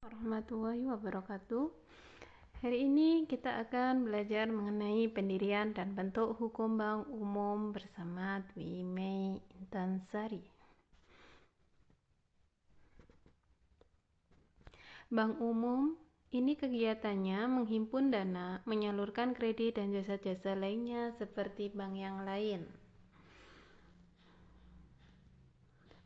Warahmatullahi wabarakatuh. Hari ini kita akan belajar mengenai pendirian dan bentuk hukum bank umum bersama Dwi Mei Intansari. Bank umum ini kegiatannya menghimpun dana, menyalurkan kredit dan jasa-jasa lainnya seperti bank yang lain.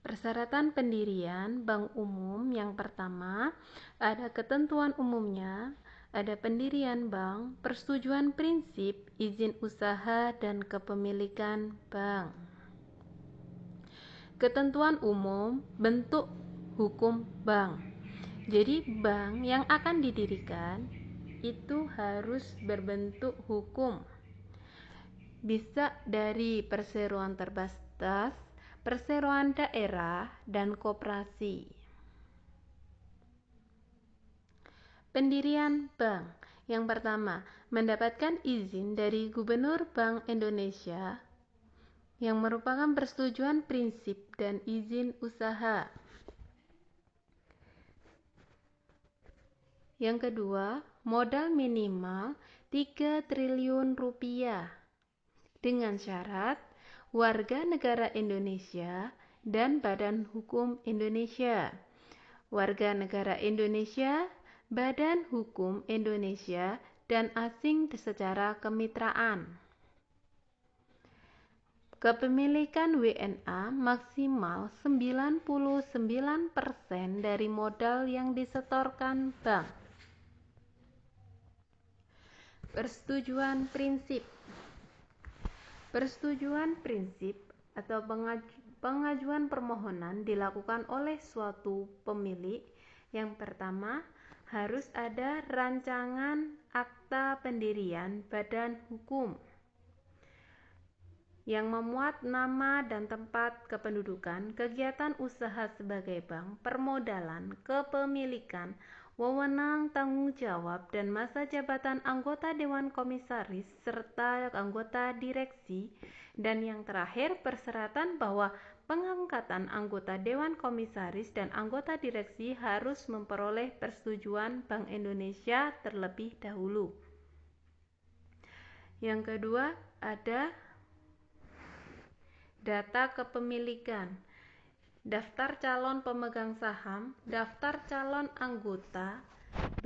Persyaratan pendirian bank umum yang pertama, ada ketentuan umumnya, ada pendirian bank, persetujuan prinsip, izin usaha, dan kepemilikan bank. Ketentuan umum, bentuk hukum bank. Jadi bank yang akan didirikan itu harus berbentuk hukum. Bisa dari perseroan terbatas, perseroan daerah, dan koperasi. Pendirian bank. Yang pertama, mendapatkan izin dari Gubernur Bank Indonesia yang merupakan persetujuan prinsip dan izin usaha. Yang kedua, modal minimal 3 triliun rupiah dengan syarat warga negara Indonesia dan Badan Hukum Indonesia. Warga negara Indonesia, Badan Hukum Indonesia, dan asing secara kemitraan. Kepemilikan WNA maksimal 99% dari modal yang disetorkan bank. Persetujuan prinsip. Persetujuan prinsip atau pengajuan permohonan dilakukan oleh suatu pemilik. Yang pertama, harus ada rancangan akta pendirian badan hukum yang memuat nama dan tempat kependudukan, kegiatan usaha sebagai bank, permodalan, kepemilikan, wewenang, tanggung jawab, dan masa jabatan anggota Dewan Komisaris serta anggota direksi. Dan yang terakhir, persyaratan bahwa pengangkatan anggota Dewan Komisaris dan anggota direksi harus memperoleh persetujuan Bank Indonesia terlebih dahulu. Yang kedua, ada data kepemilikan, daftar calon pemegang saham, daftar calon anggota,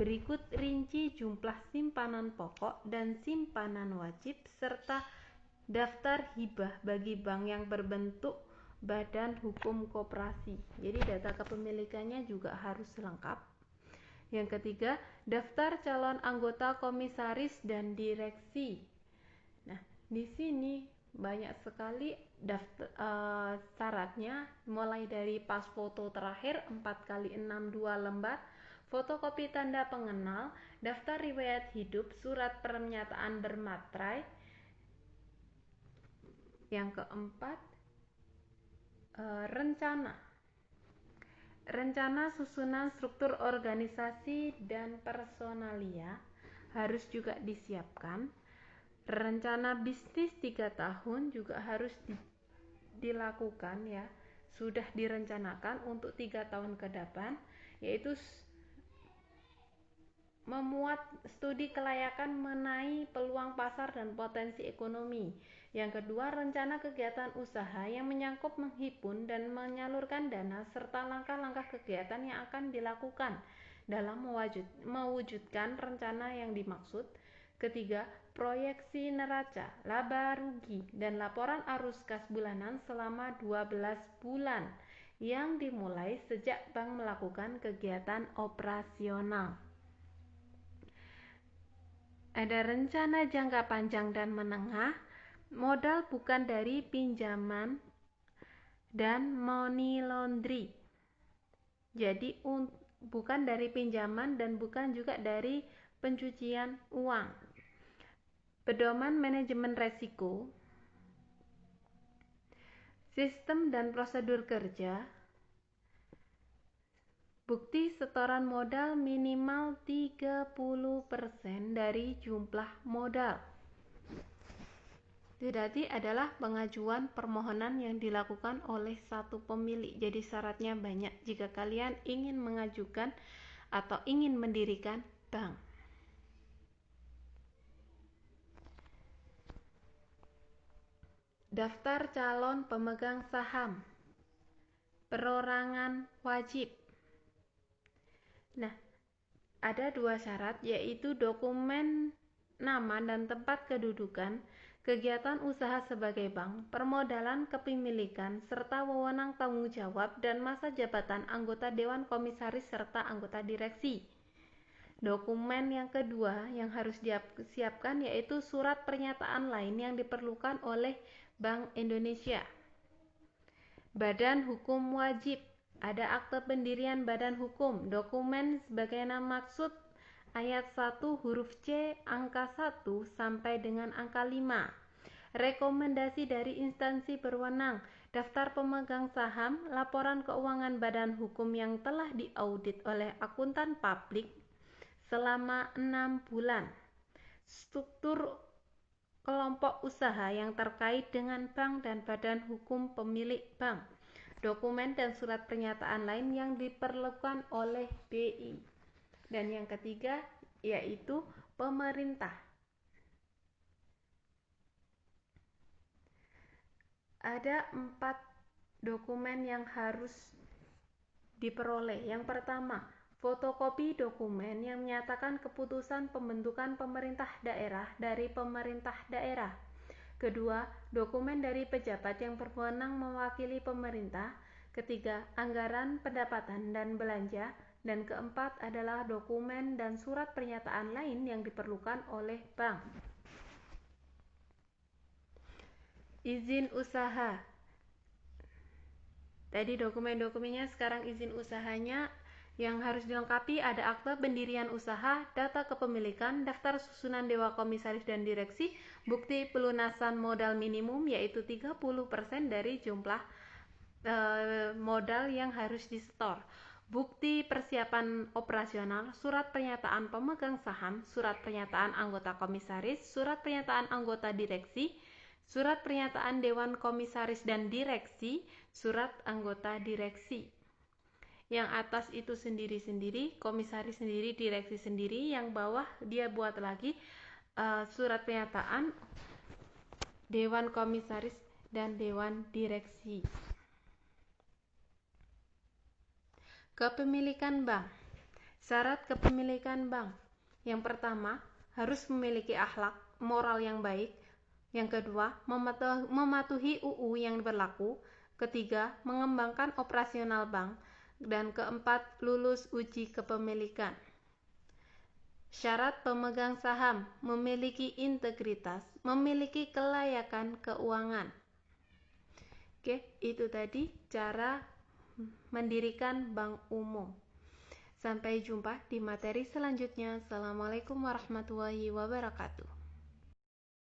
berikut rinci jumlah simpanan pokok dan simpanan wajib, serta daftar hibah bagi bank yang berbentuk badan hukum koperasi. Jadi data kepemilikannya juga harus lengkap. Yang ketiga, daftar calon anggota komisaris dan direksi. Nah, di sini banyak sekali syaratnya, mulai dari pas foto terakhir 4x6 2 lembar, fotokopi tanda pengenal, daftar riwayat hidup, surat pernyataan bermaterai. Yang keempat, rencana susunan struktur organisasi dan personalia harus juga disiapkan. Rencana bisnis 3 tahun juga harus dilakukan ya, sudah direncanakan untuk 3 tahun ke depan, yaitu memuat studi kelayakan mengenai peluang pasar dan potensi ekonomi. Yang kedua, rencana kegiatan usaha yang menyangkut menghimpun dan menyalurkan dana serta langkah-langkah kegiatan yang akan dilakukan dalam mewujudkan rencana yang dimaksud. Ketiga, proyeksi neraca, laba rugi, dan laporan arus kas bulanan selama 12 bulan yang dimulai sejak bank melakukan kegiatan operasional. Ada rencana jangka panjang dan menengah, modal bukan dari pinjaman dan money laundry. Jadi bukan dari pinjaman dan bukan juga dari pencucian uang. Pedoman manajemen resiko, sistem dan prosedur kerja, bukti setoran modal minimal 30% dari jumlah modal. Jadi adalah pengajuan permohonan yang dilakukan oleh satu pemilik. Jadi syaratnya banyak. Jika kalian ingin mengajukan atau ingin mendirikan bank. Daftar calon pemegang saham. Perorangan wajib. Nah, ada 2 syarat, yaitu dokumen nama dan tempat kedudukan, kegiatan usaha sebagai bank, permodalan kepemilikan, serta wewenang tanggung jawab dan masa jabatan anggota Dewan Komisaris serta anggota direksi. Dokumen yang kedua yang harus disiapkan yaitu surat pernyataan lain yang diperlukan oleh Bank Indonesia. Badan hukum wajib. Ada akte pendirian badan hukum, dokumen sebagaimana maksud ayat 1 huruf C angka 1 sampai dengan angka 5. Rekomendasi dari instansi berwenang, daftar pemegang saham, laporan keuangan badan hukum yang telah diaudit oleh akuntan publik selama 6 bulan. Struktur kelompok usaha yang terkait dengan bank dan badan hukum pemilik bank. Dokumen dan surat pernyataan lain yang diperlukan oleh BI. Dan yang ketiga yaitu pemerintah. Ada 4 dokumen yang harus diperoleh. Yang pertama, fotokopi dokumen yang menyatakan keputusan pembentukan pemerintah daerah dari pemerintah daerah. Kedua, dokumen dari pejabat yang berwenang mewakili pemerintah. Ketiga, anggaran pendapatan dan belanja. Dan keempat adalah dokumen dan surat pernyataan lain yang diperlukan oleh bank. Izin usaha. Tadi dokumen-dokumennya, sekarang izin usahanya. Yang harus dilengkapi ada akte pendirian usaha, data kepemilikan, daftar susunan dewan komisaris dan direksi, bukti pelunasan modal minimum yaitu 30% dari jumlah modal yang harus disetor, bukti persiapan operasional, surat pernyataan pemegang saham, surat pernyataan anggota komisaris, surat pernyataan anggota direksi, surat pernyataan dewan komisaris dan direksi, surat anggota direksi. Yang atas itu sendiri-sendiri, komisaris sendiri, direksi sendiri. Yang bawah dia buat lagi surat pernyataan dewan komisaris dan dewan direksi. Kepemilikan bank. Syarat kepemilikan bank. Yang pertama, harus memiliki akhlak moral yang baik. Yang kedua, mematuhi UU yang berlaku. Ketiga, mengembangkan operasional bank. Dan keempat, lulus uji kepemilikan. Syarat pemegang saham, memiliki integritas, memiliki kelayakan keuangan. Oke, itu tadi cara mendirikan bank umum. Sampai jumpa di materi selanjutnya. Assalamualaikum warahmatullahi wabarakatuh.